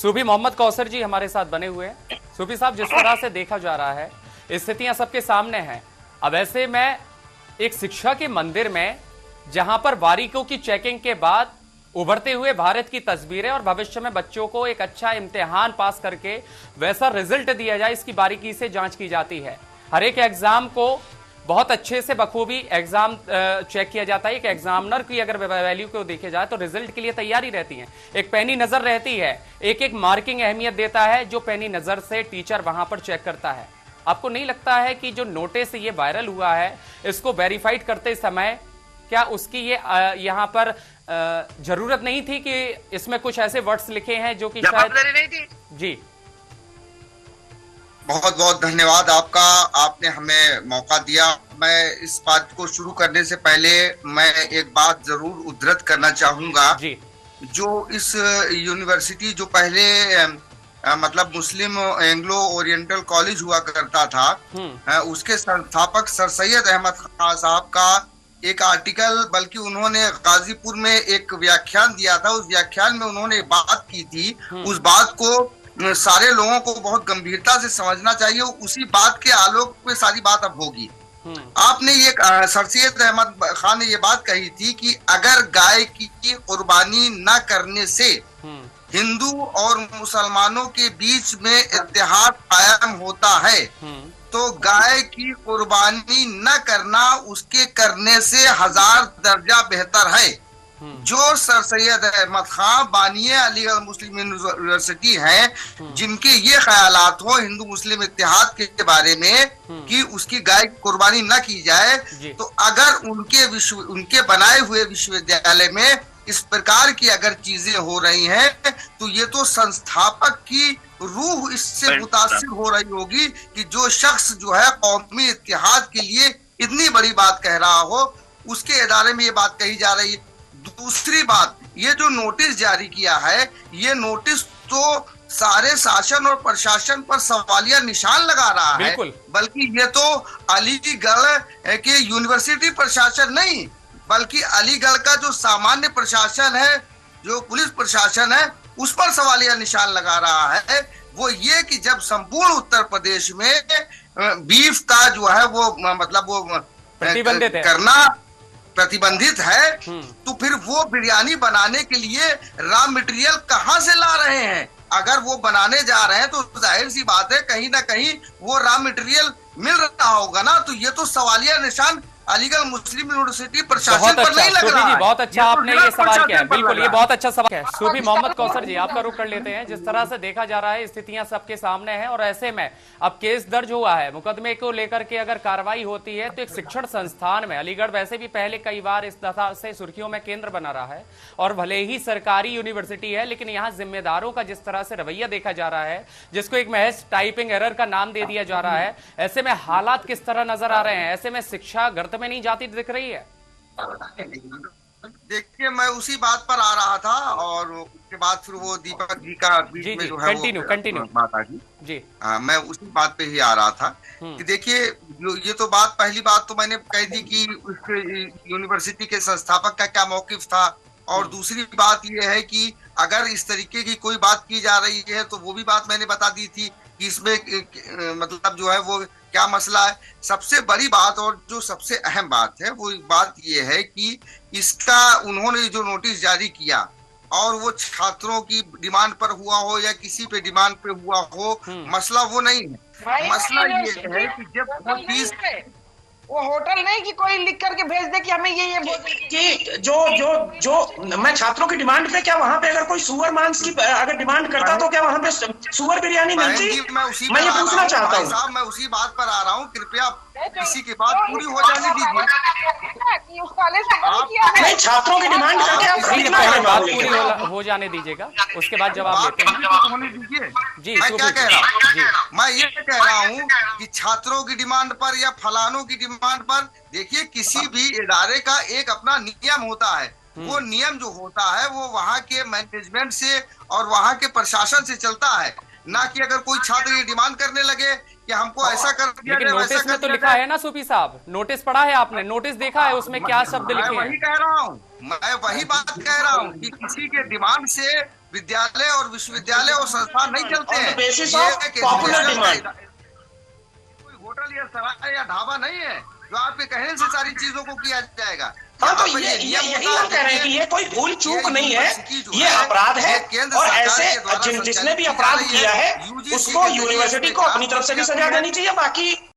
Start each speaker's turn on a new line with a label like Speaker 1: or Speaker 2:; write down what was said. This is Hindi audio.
Speaker 1: सूफी मोहम्मद कौसर जी हमारे साथ बने हुए हैं। सूफी साहब, जिस तरह से देखा जा रहा है, स्थितियां सबके सामने हैं। अब ऐसे में एक शिक्षा के मंदिर में जहां पर बारीकों की चेकिंग के बाद उभरते हुए भारत की तस्वीरें और भविष्य में बच्चों को एक अच्छा इम्तिहान पास करके वैसा रिजल्ट दिया जाए, इसकी बारीकी से जांच की जाती है। हर एक एग्जाम को बहुत अच्छे से बखूबी एग्जाम चेक किया जाता है। एक एग्जामिनर की अगर वैल्यू को देखे जाए तो रिजल्ट के लिए तैयारी रहती है, एक पैनी नजर रहती है, एक एक मार्किंग अहमियत देता है जो पैनी नजर से टीचर वहां पर चेक करता है। आपको नहीं लगता है कि जो नोटिस ये वायरल हुआ है, इसको वेरीफाइड करते समय क्या उसकी ये यहाँ पर जरूरत नहीं थी कि इसमें कुछ ऐसे वर्ड्स लिखे हैं जो कि शायद नहीं थी? जी,
Speaker 2: बहुत बहुत धन्यवाद आपका, आपने हमें मौका दिया। मैं इस बात को शुरू करने से पहले मैं एक बात जरूर उद्धृत करना चाहूंगा जी। जो इस यूनिवर्सिटी जो पहले मतलब मुस्लिम एंग्लो ओरिएंटल कॉलेज हुआ करता था, उसके संस्थापक सर सैयद अहमद खान साहब का एक आर्टिकल, बल्कि उन्होंने गाजीपुर में एक व्याख्यान दिया था। उस व्याख्यान में उन्होंने बात की थी, उस बात को सारे लोगों को बहुत गंभीरता से समझना चाहिए। उसी बात के आलोक में सारी बात अब होगी। आपने ये सर सैयद अहमद खान ने ये बात कही थी कि अगर गाय की कुर्बानी न करने से हिंदू और मुसलमानों के बीच में इत्तेहाद कायम होता है, तो गाय की कुर्बानी न करना उसके करने से 1000 दर्जा बेहतर है। जो सर सैयद अहमद खान बानिए अलीगढ़ मुस्लिम यूनिवर्सिटी हैं, जिनके ये ख्यालात हो हिंदू मुस्लिम इत्तेहाद के बारे में कि उसकी गाय की कुर्बानी न की जाए, तो अगर उनके बनाए हुए विश्वविद्यालय में इस प्रकार की अगर चीजें हो रही हैं, तो ये तो संस्थापक की रूह इससे मुतासिर हो रही होगी कि जो शख्स जो है कौमी इत्तेहाद के लिए इतनी बड़ी बात कह रहा हो, उसके इदारे में ये बात कही जा रही है। दूसरी बात, ये जो नोटिस जारी किया है, ये नोटिस तो सारे शासन और प्रशासन पर सवालिया निशान लगा रहा है, बल्कि ये तो अलीगढ़ के यूनिवर्सिटी प्रशासन नहीं, बल्कि अलीगढ़ का जो सामान्य प्रशासन है, जो पुलिस प्रशासन है, उस पर सवालिया निशान लगा रहा है। वो ये कि जब संपूर्ण उत्तर प्रदेश में बीफ का जो है वो मतलब वो करना प्रतिबंधित है, तो फिर वो बिरयानी बनाने के लिए रॉ मटेरियल कहां से ला रहे हैं? अगर वो बनाने जा रहे हैं तो जाहिर सी बात है कहीं ना कहीं वो रॉ मटेरियल मिल रहा होगा ना। तो ये तो सवालिया निशान अलीगढ़ मुस्लिम यूनिवर्सिटी प्रशासन पर नहीं लग रहा है।
Speaker 1: बहुत अच्छा आपने ये सवाल किया है, बिल्कुल ये बहुत अच्छा सवाल है। सूफी मोहम्मद कौसर जी, आपका रुख कर लेते हैं। जिस तरह से देखा जा रहा है, स्थितियां सबके सामने हैं और ऐसे में अब केस दर्ज हुआ है, मुकदमे को लेकर के अगर कार्रवाई होती है तो एक शिक्षण संस्थान में, अलीगढ़ वैसे भी पहले कई बार इस तरह से सुर्खियों में केंद्र बना रहा है और भले ही सरकारी यूनिवर्सिटी है, लेकिन यहाँ जिम्मेदारों का जिस तरह से रवैया देखा जा रहा है, जिसको एक महज टाइपिंग एरर का नाम दे दिया जा रहा है, ऐसे में हालात किस तरह नजर आ रहे हैं? ऐसे में शिक्षा गर्त में नहीं जाती दिख रही है?
Speaker 2: देखिए, मैं उसी बात पर आ रहा था और उसके बाद फिर वो दीपक जी का बीच में जो है
Speaker 1: कंटिन्यू
Speaker 2: बात आ गई
Speaker 1: जी।
Speaker 2: मैं उसी बात पे ही आ रहा था कि देखिए, ये तो बात, पहली बात तो मैंने कही थी कि उस यूनिवर्सिटी के संस्थापक का क्या मौकिफ था, और दूसरी बात ये है कि अगर इस तरीके की कोई बात की जा रही है तो वो भी बात मैंने बता दी थी कि इसमें मतलब जो है वो क्या मसला है। सबसे बड़ी बात और जो सबसे अहम बात है वो बात ये है कि इसका उन्होंने जो नोटिस जारी किया और वो छात्रों की डिमांड पर हुआ हो या किसी पे डिमांड पे हुआ हो, मसला वो नहीं है। मसला ये है कि जब नोटिस,
Speaker 3: वो होटल नहीं कि कोई लिख करके भेज दे कि हमें ये
Speaker 4: कि जो मैं छात्रों की डिमांड पे, क्या वहाँ पे अगर कोई सुअर मांस की अगर डिमांड करता तो क्या वहाँ पे सुअर बिरयानी मिलती? मैं ये पूछना चाहता हूँ
Speaker 2: साहब, मैं उसी बात पर आ रहा हूँ। कृपया किसी की बात पूरी हो जाने दीजिए।
Speaker 4: नहीं, छात्रों की डिमांड करके आप
Speaker 1: बात पूरी हो जाने दीजिएगा, उसके बाद जवाब देते हैं।
Speaker 2: होने दीजिए
Speaker 1: जी।
Speaker 2: मैं क्या कह रहा हूँ, मैं ये कह रहा हूँ कि छात्रों की डिमांड पर या फलानों की डिमांड पर, देखिए किसी भी इदारे का एक अपना नियम होता है। वो नियम जो होता है वो वहाँ के मैनेजमेंट से और वहाँ के प्रशासन से चलता है, ना कि अगर कोई छात्र ये डिमांड करने लगे कि हमको ऐसा कर दिया।
Speaker 1: लेकिन नोटिस में तो लिखा है ना सूफी साहब, नोटिस पढ़ा है आपने, नोटिस देखा है, उसमें क्या शब्द लिखे हैं?
Speaker 2: वही कह रहा हूँ, मैं वही बात कह रहा हूँ कि किसी के डिमांड से विद्यालय और विश्वविद्यालय और संस्थान नहीं चलते हैं।
Speaker 4: Basis of popular demand.
Speaker 2: कोई होटल या सराय या ढाबा नहीं है जो आपके कहने से सारी चीजों को किया जाएगा।
Speaker 4: हाँ, तो यही हम कह रहे हैं कि ये कोई भूल चूक नहीं है, ये अपराध है। और ऐसे जिसने भी अपराध किया है उसको यूनिवर्सिटी को अपनी तरफ से भी सजा देनी चाहिए। बाकी